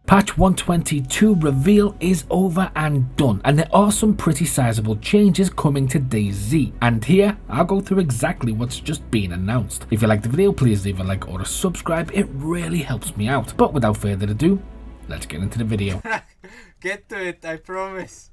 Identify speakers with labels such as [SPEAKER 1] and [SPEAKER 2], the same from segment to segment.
[SPEAKER 1] Patch 122 reveal is over and done, and there are some pretty sizable changes coming to DayZ, and here I'll go through exactly what's just been announced. If you like the video, please leave a like or a subscribe, it really helps me out. But without further ado, let's get into the video.
[SPEAKER 2] Get to it, I promise.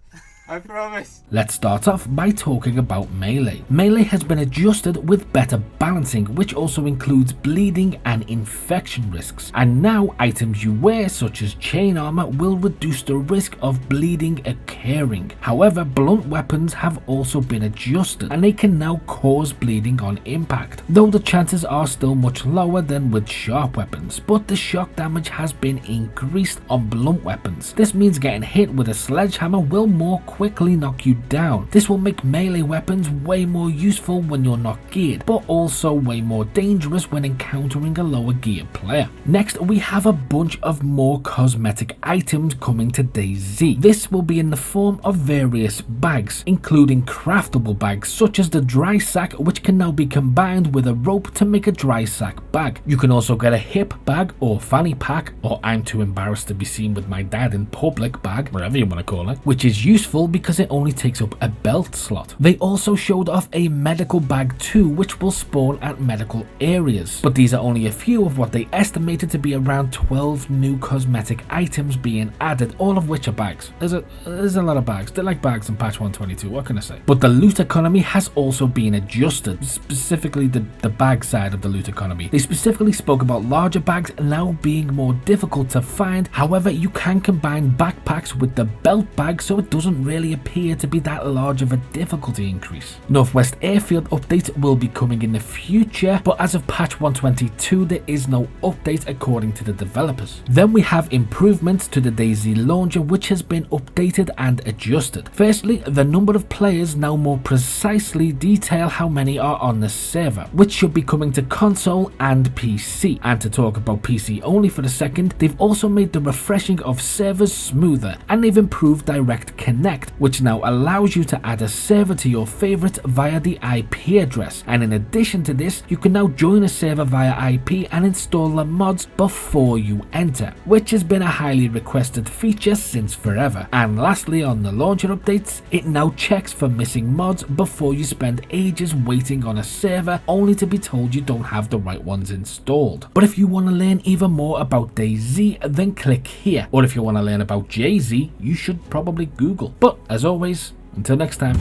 [SPEAKER 2] I promise.
[SPEAKER 1] Let's start off by talking about melee. Melee has been adjusted with better balancing, which also includes bleeding and infection risks. And now items you wear, such as chain armor, will reduce the risk of bleeding occurring. However, blunt weapons have also been adjusted, and they can now cause bleeding on impact, though the chances are still much lower than with sharp weapons. But the shock damage has been increased on blunt weapons. This means getting hit with a sledgehammer will more quickly knock you down. This will make melee weapons way more useful when you're not geared, but also way more dangerous when encountering a lower geared player. Next, we have a bunch of more cosmetic items coming to DayZ. This will be in the form of various bags, including craftable bags such as the dry sack, which can now be combined with a rope to make a dry sack bag. You can also get a hip bag or fanny pack, or I'm too embarrassed to be seen with my dad in public bag, whatever you want to call it, which is useful because it only takes up a belt slot. They also showed off a medical bag too, which will spawn at medical areas, but these are only a few of what they estimated to be around 12 new cosmetic items being added, all of which are bags. There's a lot of bags. They're like bags in patch 122, what can I say? But the loot economy has also been adjusted, specifically the bag side of the loot economy. They specifically spoke about larger bags now being more difficult to find. However, you can combine backpacks with the belt bag, so it doesn't really appear to be that large of a difficulty increase. Northwest Airfield update will be coming in the future, but as of patch 122 there is no update according to the developers. Then we have improvements to the DayZ launcher, which has been updated and adjusted. Firstly, the number of players now more precisely detail how many are on the server, which should be coming to console and PC. And to talk about PC only for a second, they've also made the refreshing of servers smoother, and they've improved direct connect, which now allows you to add a server to your favorite via the IP address. And in addition to this, you can now join a server via IP and install the mods before you enter, which has been a highly requested feature since forever. And lastly, on the launcher updates, it now checks for missing mods before you spend ages waiting on a server only to be told you don't have the right ones installed. But if you want to learn even more about DayZ, then click here, or if you want to learn about JZ, you should probably Google. But as always, until next time.